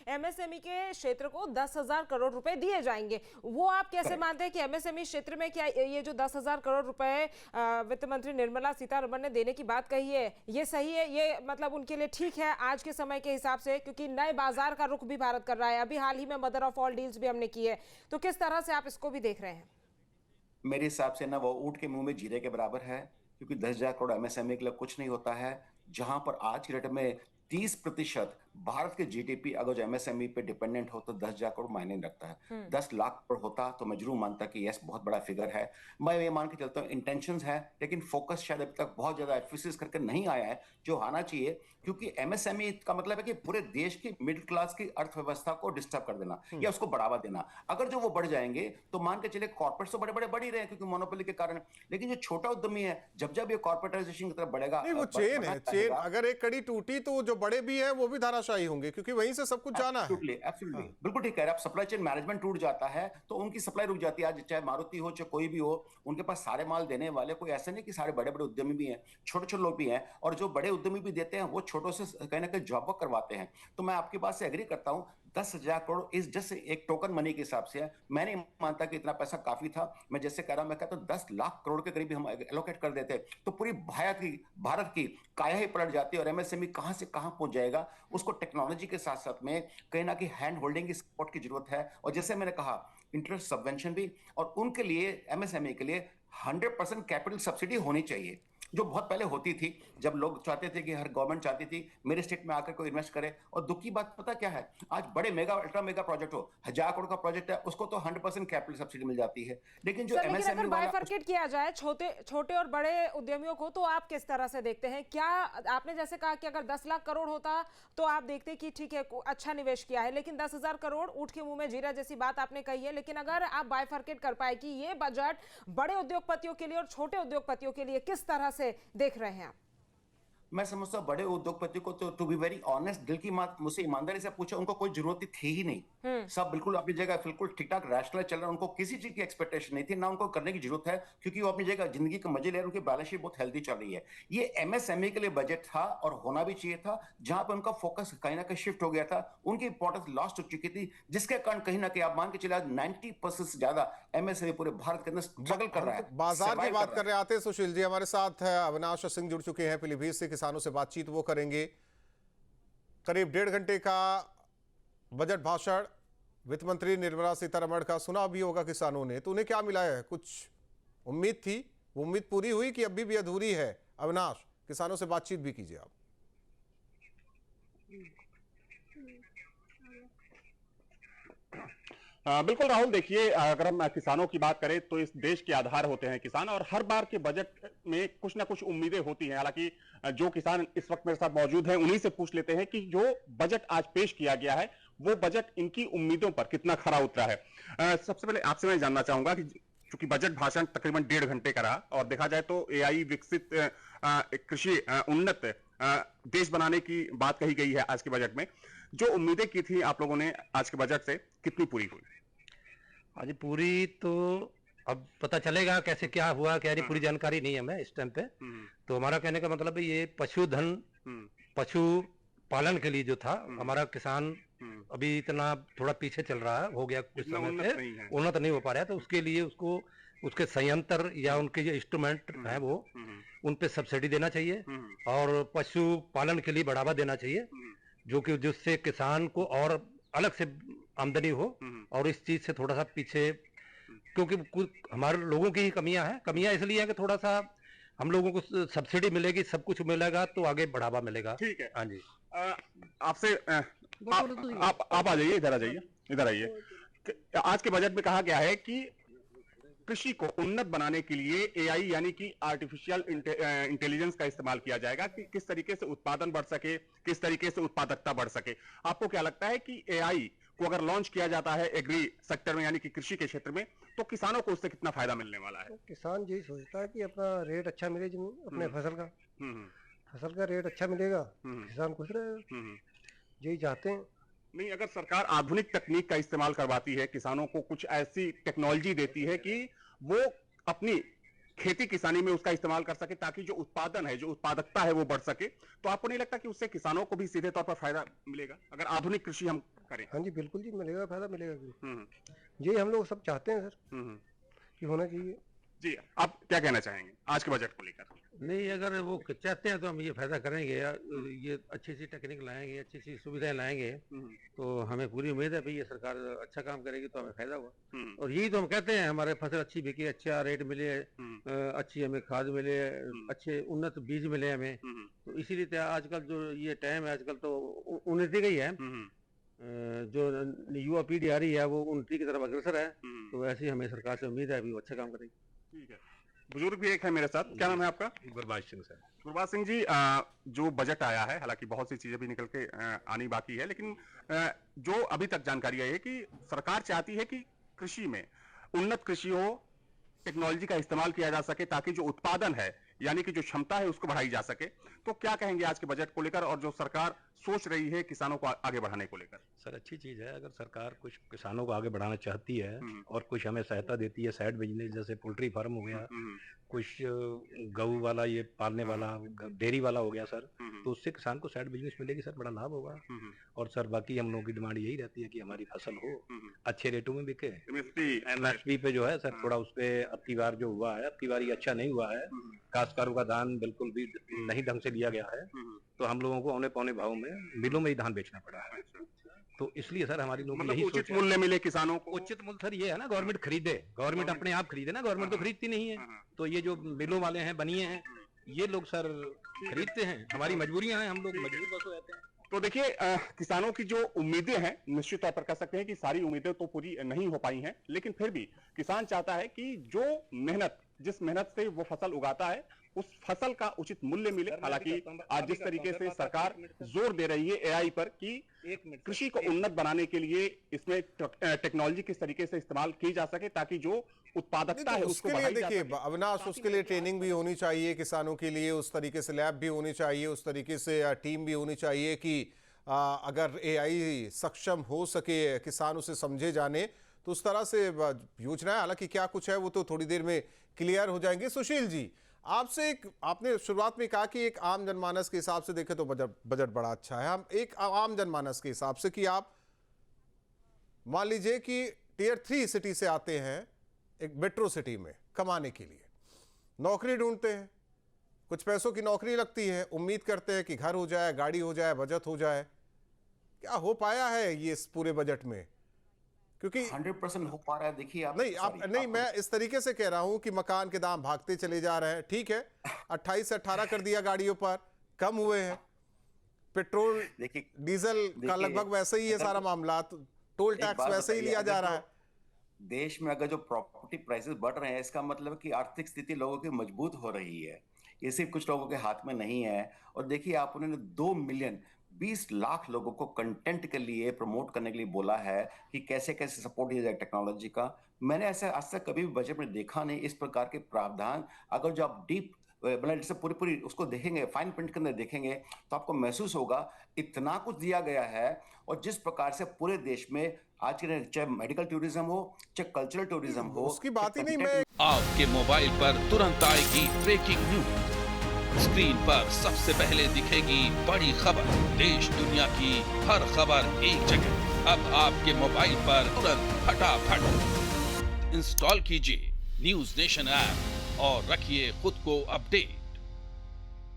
MSME के क्षेत्र को 10,000 करोड़ रुपए दिए जाएंगे। वो आप कैसे मानते हैं कि एमएसएमई क्षेत्र में क्या ये जो 10,000 करोड़ रुपए वित्त मंत्री निर्मला सीतारमण ने देने की बात कही है, ये सही है? ये मतलब उनके लिए ठीक है आज के समय के हिसाब से, क्योंकि नए बाजार का रुख भी भारत कर रहा है। अभी हाल ही में मदर ऑफ ऑल डील्स भी हमने की है, तो किस तरह से आप इसको भी देख रहे हैं? मेरे हिसाब से ना वो ऊंट के मुंह में जीरे के बराबर है, क्योंकि 10,000 करोड़ एमएसएमई के लिए कुछ नहीं होता है। जहां पर आज की डेट में 30% भारत के जीडीपी अगर जो एमएसएमई पे डिपेंडेंट हो तो 10,000 करोड़ मायने नहीं रखता है। 10 लाख करोड़ होता तो मैं जरूर मानता कि यस बहुत बड़ा फिगर है। मैं ये मान के चलता हूँ इंटेंशंस है, लेकिन फोकस शायद अभी तक बहुत ज्यादा एफिसिस करके नहीं आया है जो आना चाहिए। क्योंकि एमएसएमई का मतलब है कि पूरे देश की मिडिल क्लास की अर्थव्यवस्था को डिस्टर्ब कर देना या उसको बढ़ावा देना। अगर जो वो बढ़ जाएंगे तो मान के चले कॉर्पोरेट तो बड़े बड़े बढ़ ही रहे हैं क्योंकि मोनोपोली के कारण, लेकिन जो छोटा उद्यमी है जब जब ये कॉर्पोरेटाइजेशन की तरफ बढ़ेगा, नहीं, वो चेन है, चेन अगर एक कड़ी टूटी तो जो बड़े भी हैं वो भी धाराशायी होंगे, क्योंकि वहीं से सब कुछ जाना है। एब्सोल्युटली बिल्कुल ठीक कह रहे हैं आप। सप्लाई चेन मैनेजमेंट टूट जाता है तो उनकी सप्लाई रुक जाती है। आज चाहे मारुति हो चाहे कोई भी हो, उनके पास सारे माल देने वाले कोई ऐसे नहीं कि सारे बड़े बड़े उद्यमी भी हैं, छोटे छोटे लोग भी हैं, और जो बड़े उद्यमी भी देते हैं वो छोटों से कहीं ना कहीं जॉब वर्क करवाते हैं। तो मैं आपकी बात से एग्री करता हूं, 10,000 करोड़ इस जस्ट एक टोकन मनी के हिसाब से है। मैं नहीं मानता कि इतना पैसा काफी था। मैं जैसे कह रहा हूं, मैं कहता हूं 10 लाख करोड़ के करीब हम एलोकेट कर देते तो पूरी भारत की काया ही पलट जाती और एमएसएमई कहां से कहां पहुंच जाएगा। उसको टेक्नोलॉजी के साथ साथ में कहीं ना कहीं हैंड होल्डिंग की सपोर्ट की जरूरत है। और जैसे मैंने कहा इंटरेस्ट सबवेंशन भी, और उनके लिए एमएसएमई के लिए 100% कैपिटल सब्सिडी होनी चाहिए, जो बहुत पहले होती थी जब लोग चाहते थे कि हर गवर्नमेंट चाहती थी मेरे स्टेट में आकर कोई इन्वेस्ट करे। और दुख की बात पता क्या है, आज बड़े मेगा अल्ट्रा मेगा प्रोजेक्ट हो, 1,000 करोड़ का प्रोजेक्ट है, उसको तो 100% कैपिटल सब्सिडी मिल जाती है। लेकिन जो लेकिन अगर एमएसएमई वाला बाइफरकेट किया जाए छोटे छोटे और बड़े उद्यमियों को, तो आप किस तरह से देखते हैं? क्या आपने जैसे कहा कि अगर 10 लाख करोड़ होता तो आप देखते कि ठीक है अच्छा निवेश किया है, लेकिन 10,000 करोड़ ऊंट के मुंह में जीरा जैसी बात आपने कही है। लेकिन अगर आप बाइफरकेट कर पाए कि ये बजट बड़े उद्योगपतियों के लिए और छोटे उद्योगपतियों के लिए, किस तरह से देख रहे हैं आप? मैं समझता हूँ बड़े उद्योगपति को तो टू बी वेरी ऑनेस्ट, दिल की बात मुझसे ईमानदारी से पूछा, उनको कोई जरूरत थी ही नहीं। सब बिल्कुल अपनी जगह बिल्कुल ठीक ठाक रैशनल चल रहा है। उनको किसी चीज की एक्सपेक्टेशन नहीं थी, ना उनको करने की जरूरत है, क्योंकि वो अपनी जगह जिंदगी के मजे ले रहे हैं। उनकी बैलेंस शीट बहुत हेल्दी चल रही है। ये एमएसएमई के लिए बजट था और होना भी चाहिए था, जहां पर उनका फोकस कहीं ना कहीं शिफ्ट हो गया था, उनकी इंपॉर्टेंस लॉस्ट हो चुकी थी, जिसके कारण कहीं ना कहीं आप मान के चले आज 90% से ज्यादा एमएसएमई पूरे भारत के अंदर स्ट्रगल कर रहा है, बाजार की बात कर रहे आते। सुशील जी हमारे साथ है, अविनाश सिंह जुड़ चुके हैं पीलीभीत से, किसानों से बातचीत वो करेंगे। करीब 1.5 घंटे का बजट भाषण वित्त मंत्री निर्मला सीतारमण का सुना भी होगा किसानों ने, तो उन्हें क्या मिला है? कुछ उम्मीद थी, वो उम्मीद पूरी हुई कि अभी भी अधूरी है? अविनाश, किसानों से बातचीत भी कीजिए आप। बिल्कुल राहुल, देखिए अगर हम किसानों की बात करें तो इस देश के आधार होते हैं किसान, और हर बार के बजट में कुछ ना कुछ उम्मीदें होती हैं। हालांकि जो किसान इस वक्त मेरे साथ मौजूद हैं उन्हीं से पूछ लेते हैं कि जो बजट आज पेश किया गया है वो बजट इनकी उम्मीदों पर कितना खरा उतरा है। सबसे पहले आपसे मैं जानना चाहूंगा कि चूंकि बजट भाषण तकरीबन 1.5 घंटे का रहा और देखा जाए तो एआई विकसित कृषि उन्नत देश बनाने की बात कही गई है आज के बजट में, जो उम्मीदें की थी आप लोगों ने आज के बजट से, कितनी पूरी हुई? आज पूरी तो अब पता चलेगा कैसे क्या हुआ क्या नहीं, पूरी जानकारी नहीं है हमें इस टाइम पे। तो हमारा कहने का मतलब है ये पशुधन पशु पालन के लिए जो था हमारा किसान अभी इतना थोड़ा पीछे चल रहा है, हो गया कुछ समय से उन्नत नहीं हो पा रहा है, तो उसके लिए उसको उसके संयंत्र या उनके जो इंस्ट्रूमेंट हैं वो उन पे सब्सिडी देना चाहिए और पशु पालन के लिए बढ़ावा देना चाहिए, जो कि जिससे किसान को और अलग से आमदनी हो। और इस चीज से थोड़ा सा पीछे, क्योंकि कुछ हमारे लोगों की ही कमियां इसलिए है कि थोड़ा सा हम लोगों को सब्सिडी मिलेगी, सब कुछ मिलेगा तो आगे बढ़ावा मिलेगा। ठीक है, हाँ जी। आपसे आप आ जाइए, इधर आ जाइए, इधर आइए। आज के बजट में कहा गया है कि कृषि को उन्नत बनाने के लिए एआई यानी कि आर्टिफिशियल इंटेलिजेंस का इस्तेमाल किया जाएगा कि किस तरीके से उत्पादन बढ़ सके, किस तरीके से उत्पादकता बढ़ सके। आपको क्या लगता है कि एआई को अगर लॉन्च किया जाता है एग्री सेक्टर में यानी कि कृषि के क्षेत्र में, तो किसानों को उससे कितना फायदा मिलने वाला है? तो किसान यही सोचता है कि अपना रेट अच्छा मिले, अपने फसल का रेट अच्छा मिलेगा, किसान खुश रहेगा, यही चाहते हैं। नहीं, अगर सरकार आधुनिक तकनीक का इस्तेमाल करवाती है, किसानों को कुछ ऐसी टेक्नोलॉजी देती है कि वो अपनी खेती किसानी में उसका इस्तेमाल कर सके ताकि जो उत्पादन है, जो उत्पादकता है वो बढ़ सके, तो आपको नहीं लगता कि उससे किसानों को भी सीधे तौर पर फायदा मिलेगा? अगर आधुनिक कृषि हम करें। हाँ जी बिल्कुल जी, मिलेगा, फायदा मिलेगा क्यों। यही हम लोग सब चाहते हैं सर कि होना चाहिए। जी, आप क्या कहना चाहेंगे आज के बजट को लेकर? नहीं, अगर वो चाहते हैं तो हम ये फायदा करेंगे यार, ये अच्छी सी टेक्निक लाएंगे, अच्छी सी सुविधाएं लाएंगे, तो हमें पूरी उम्मीद है भाई ये सरकार अच्छा काम करेगी तो हमें फायदा होगा। और यही तो हम कहते हैं, हमारे फसल अच्छी बिके, अच्छा रेट मिले, अच्छी हमें खाद मिले, अच्छे उन्नत बीज मिले हमें। तो इसीलिए तो आजकल जो ये टाइम है, आजकल तो उन्नति का ही है, जो युवा पीढ़ी आ रही है वो उन्नति की तरफ अग्रसर है, तो ऐसे ही हमें सरकार से उम्मीद है अभी वो अच्छा काम करेगी। ठीक है, बुजुर्ग भी एक है मेरे साथ। क्या नाम है आपका? गुरबाज सिंह सर। गुरबाज सिंह जी, जो बजट आया है, हालांकि बहुत सी चीजें भी निकल के आनी बाकी है, लेकिन जो अभी तक जानकारी आई है कि सरकार चाहती है कि कृषि में उन्नत कृषि हो, टेक्नोलॉजी का इस्तेमाल किया जा सके, ताकि जो उत्पादन है यानी कि जो क्षमता है उसको बढ़ाई जा सके। तो क्या कहेंगे आज के बजट को लेकर, और जो सरकार सोच रही है किसानों को आगे बढ़ाने को लेकर? सर अच्छी चीज़ है, अगर सरकार कुछ किसानों को आगे बढ़ाना चाहती है और कुछ हमें सहायता देती है, साइड बिजनेस जैसे पोल्ट्री फार्म हो गया, कुछ गऊ वाला, ये पालने वाला, डेयरी वाला हो गया सर, तो उससे किसान को साइड बिजनेस मिलेगी सर, बड़ा लाभ होगा। और सर बाकी हम लोगों की डिमांड यही रहती है कि हमारी फसल हो, अच्छे रेटों में बिके। एमएसपी पे जो है सर थोड़ा उस पे अब की बार जो हुआ है, अब की बार ये अच्छा नहीं हुआ है, काश्तकारों का धान बिल्कुल भी नहीं ढंग से लिया गया है, तो हम लोगों को औने पौने भाव में मिलों में ही धान बेचना पड़ा है। तो इसलिए सर हमारी लोग मतलब यही उचित सोच मूल्य मिले किसानों को। उचित मूल्य सर ये है ना, गवर्नमेंट खरीदे, गवर्नमेंट अपने आप खरीदे ना, गवर्नमेंट तो खरीदती नहीं है, तो ये जो मिलों वाले हैं, बनिए हैं, ये लोग सर खरीदते हैं, हमारी मजबूरियां हैं, हम लोग मजबूर बस हो जाते हैं। तो देखिए, किसानों की जो उम्मीदें हैं, निश्चित तौर पर कह सकते हैं कि सारी उम्मीदें तो पूरी नहीं हो पाई हैं, लेकिन फिर भी किसान चाहता है कि जो मेहनत, जिस मेहनत से वो फसल उगाता है, उस फसल का उचित मूल्य मिले। हालांकि आज जिस तरीके से सरकार जोर दे रही है एआई पर कि कृषि को उन्नत बनाने के लिए इसमें टेक्नोलॉजी किस तरीके से इस्तेमाल की जा सके, ताकि जो उत्पादकता है उसको उसके लिए बढ़ाई जा देखिए सके। अविनाश, उसके लिए ट्रेनिंग भी होनी चाहिए किसानों के लिए, उस तरीके से लैब भी होनी चाहिए, उस तरीके से टीम भी होनी चाहिए कि अगर एआई सक्षम हो सके, किसान उसे समझे जाने, तो उस तरह से योजनाएं, हालांकि क्या कुछ है वो तो थोड़ी देर में क्लियर हो जाएंगे। सुशील जी, आपसे एक, आपने शुरुआत में कहा कि एक आम जनमानस के हिसाब से देखें तो बजट बड़ा अच्छा है। हम एक आम जनमानस के हिसाब से कि आप मान लीजिए कि टियर 3 सिटी से आते हैं एक मेट्रो सिटी में कमाने के लिए, नौकरी ढूंढते हैं, कुछ पैसों की नौकरी लगती है, उम्मीद करते हैं कि घर हो जाए, गाड़ी हो जाए, बचत हो जाए। क्या हो पाया है ये इस पूरे बजट में? क्योंकि 100% हो पा रहा है। देखिए आप नहीं, आप नहीं, मैं इस तरीके से कह रहा हूं कि मकान के दाम भागते चले जा रहे हैं, ठीक है, 28 से 18 कर दिया गाड़ियों पर, कम हुए हैं, पेट्रोल डीजल का लगभग वैसे ही है सारा मामला, टोल टैक्स वैसे ही लिया जा रहा है। देश में अगर जो प्रॉपर्टी प्राइसेस बढ़ रहे हैं, इसका मतलब है कि आर्थिक स्थिति लोगों की मजबूत हो रही है, ये सिर्फ कुछ लोगों के हाथ में नहीं है। और देखिए आप, उन्होंने 2 मिलियन 20 लाख लोगों को कंटेंट के लिए प्रमोट करने के लिए बोला है कि कैसे कैसे सपोर्ट किया जाए टेक्नोलॉजी का। मैंने ऐसा आज तक कभी भी बजट में देखा नहीं, इस प्रकार के प्रावधान। अगर जो आप डीप मतलब जैसे पूरी उसको देखेंगे, फाइन प्रिंट के अंदर देखेंगे, तो आपको महसूस होगा इतना कुछ दिया गया है। और जिस प्रकार से पूरे देश में आज के, चाहे मेडिकल टूरिज्म हो, चाहे कल्चरल टूरिज्म हो, उसकी बात ही नहीं। मैं आपके मोबाइल पर तुरंत आएगी ब्रेकिंग न्यूज, स्क्रीन पर सबसे पहले दिखेगी बड़ी खबर, देश दुनिया की हर खबर एक जगह। अब आपके मोबाइल पर तुरंत फटाफट इंस्टॉल कीजिए न्यूज नेशन ऐप और रखिए खुद को अपडेट।